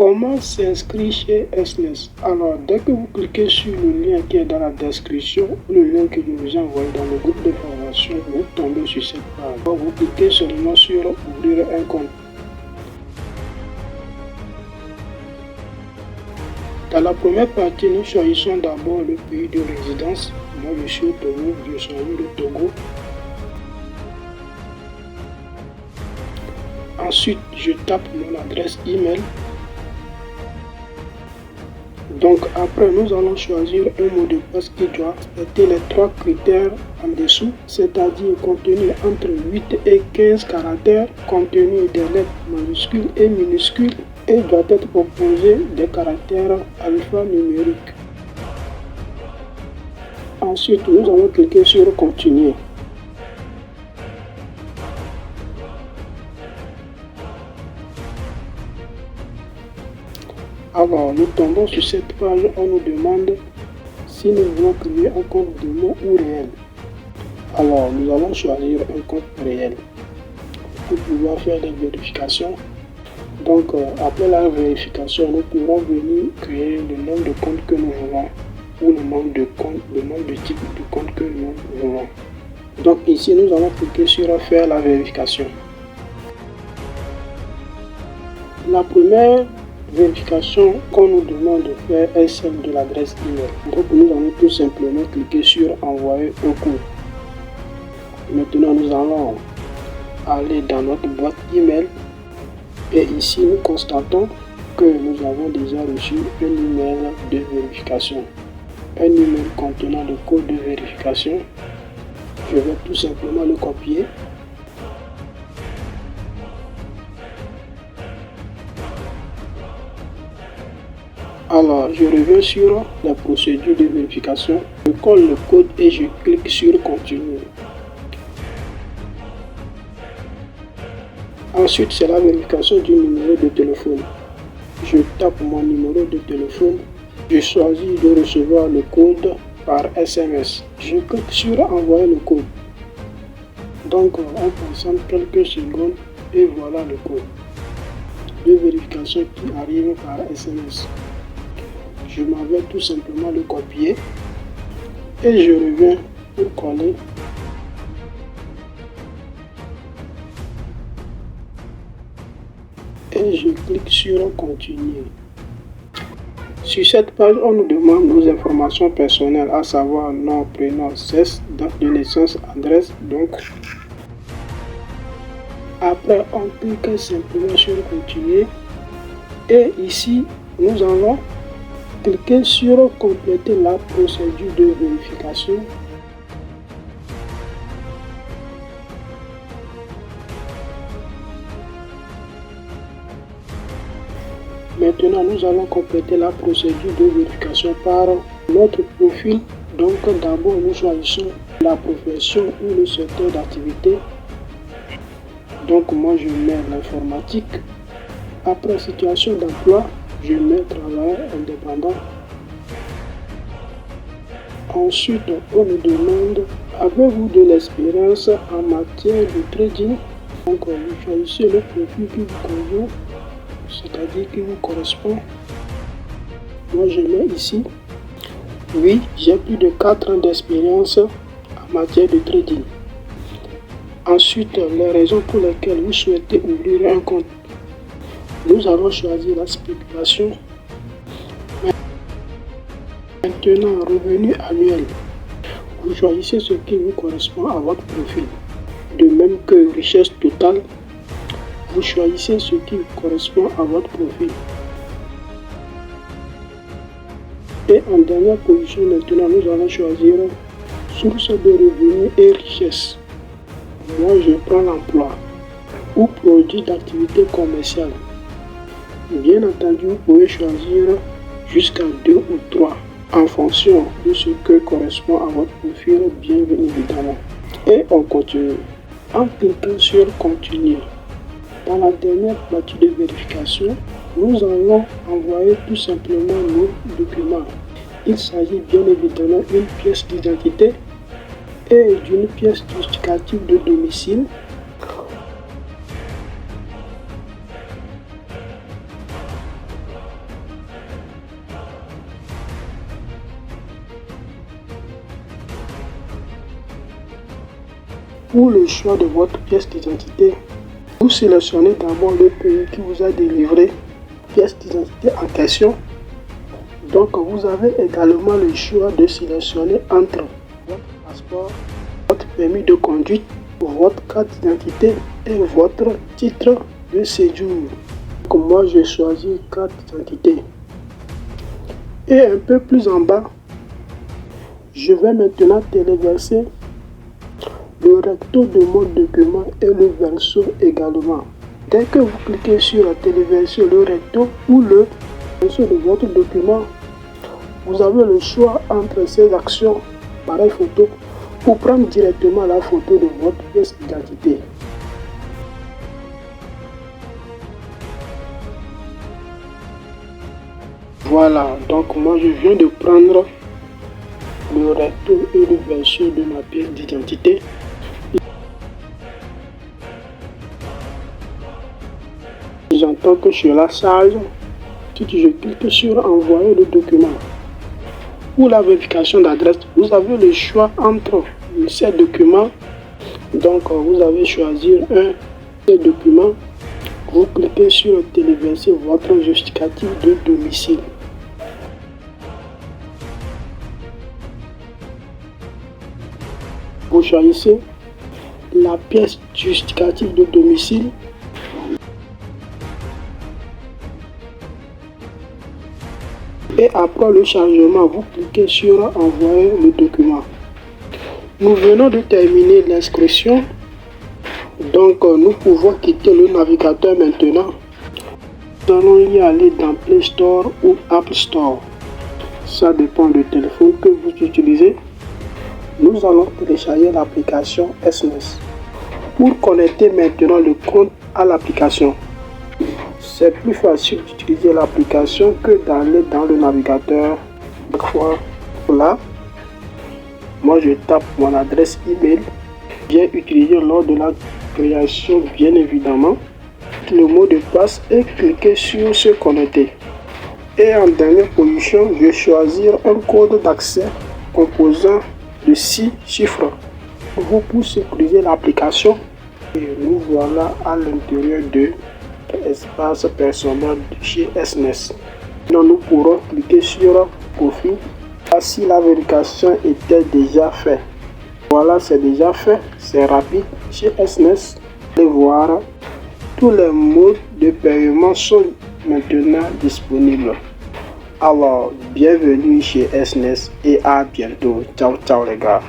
Comment s'inscrire chez SNES? Alors, dès que vous cliquez sur le lien qui est dans la description, le lien que je vous ai envoyé dans le groupe de formation, vous tombez sur cette page. Vous cliquez seulement sur ouvrir un compte. Dans la première partie, nous choisissons d'abord le pays de résidence. Moi, je suis au Togo, je choisis le Togo. Ensuite, je tape mon adresse email. Donc après, nous allons choisir un mot de passe qui doit respecter les 3 critères en dessous, c'est-à-dire contenu entre 8 et 15 caractères, contenu des lettres majuscules et minuscules, et doit être composé des caractères alphanumériques. Ensuite, nous allons cliquer sur Continuer. Alors, nous tombons sur cette page, on nous demande si nous voulons créer un compte démo ou réel. Alors, nous allons choisir un compte réel pour pouvoir faire des vérifications. Donc, après la vérification, nous pourrons venir créer le nombre de comptes que nous voulons ou le nombre de types de comptes que nous voulons. Donc, ici, nous allons cliquer sur Faire la vérification. La première vérification qu'on nous demande de faire est celle de l'adresse email. Donc nous allons tout simplement cliquer sur Envoyer un code. Maintenant nous allons aller dans notre boîte email et ici nous constatons que nous avons déjà reçu un email de vérification. Un email contenant le code de vérification. Je vais tout simplement le copier. Alors, je reviens sur la procédure de vérification. Je colle le code et je clique sur Continuer. Ensuite, c'est la vérification du numéro de téléphone. Je tape mon numéro de téléphone. Je choisis de recevoir le code par SMS. Je clique sur Envoyer le code. Donc, on patiente quelques secondes et voilà le code de vérification qui arrive par SMS. Je m'en vais tout simplement le copier et je reviens pour coller. Et je clique sur Continuer. Sur cette page, on nous demande nos informations personnelles, à savoir nom, prénom, sexe, date de naissance, adresse. Donc, après, on clique simplement sur Continuer et ici, nous allons cliquez sur compléter la procédure de vérification. Maintenant, nous allons compléter la procédure de vérification par notre profil. Donc, d'abord, nous choisissons la profession ou le secteur d'activité. Donc, moi, je mets l'informatique. Après, situation d'emploi, je mets travailleur indépendant. Ensuite, on nous demande, avez-vous de l'expérience en matière de trading? Donc, vous choisissez le profil qui vous convient, c'est-à-dire qui vous correspond. Moi, je mets ici, oui, j'ai plus de 4 ans d'expérience en matière de trading. Ensuite, les raisons pour lesquelles vous souhaitez ouvrir un compte. Nous allons choisir la spéculation. Maintenant, revenu annuel. Vous choisissez ce qui vous correspond à votre profil. De même que richesse totale, vous choisissez ce qui correspond à votre profil. Et en dernière position, maintenant, nous allons choisir source de revenus et richesse. Moi, je prends l'emploi ou produit d'activité commerciale. Bien entendu, vous pouvez choisir jusqu'à 2 ou 3 en fonction de ce que correspond à votre profil, bien évidemment. Et on continue. En cliquant sur Continuer, dans la dernière partie de vérification, nous allons envoyer tout simplement nos documents. Il s'agit bien évidemment d'une pièce d'identité et d'une pièce justificative de domicile. Pour le choix de votre pièce d'identité, vous sélectionnez d'abord le pays qui vous a délivré la pièce d'identité en question. Donc vous avez également le choix de sélectionner entre votre passeport, votre permis de conduite, votre carte d'identité et votre titre de séjour. Donc moi je choisis carte d'identité. Et un peu plus en bas, je vais maintenant téléverser le recto de mon document et le verso également. Dès que vous cliquez sur la téléversion, le recto ou le verso de votre document, vous avez le choix entre ces actions, pareil photo, ou prendre directement la photo de votre pièce d'identité. Voilà, donc moi je viens de prendre le recto et le verso de ma pièce d'identité. J'entends que cela charge. Si je clique sur envoyer le document. Pour la vérification d'adresse, vous avez le choix entre ces documents. Donc vous avez choisi un des documents. Vous cliquez sur téléverser votre justificatif de domicile. Vous choisissez la pièce justificative de domicile. Et après le chargement, vous cliquez sur envoyer le document. Nous venons de terminer l'inscription. Donc nous pouvons quitter le navigateur maintenant. Nous allons y aller dans Play Store ou App Store. Ça dépend du téléphone que vous utilisez. Nous allons télécharger l'application SNES. Pour connecter maintenant le compte à l'application, c'est plus facile d'utiliser l'application que d'aller dans le navigateur. Là, moi je tape mon adresse email. J'ai utilisé lors de la création, bien évidemment, le mot de passe et cliquer sur se connecter. Et en dernière position, je vais choisir un code d'accès composant de 6 chiffres. Vous pouvez sécuriser l'application et nous voilà à l'intérieur de l'espace personnel chez SNES. Donc nous pourrons cliquer sur profil si la vérification était déjà faite. Voilà, c'est déjà fait, c'est rapide chez SNES. Allez voir, tous les modes de paiement sont maintenant disponibles. Alors, bienvenue chez SNES et à bientôt. Ciao, ciao les gars.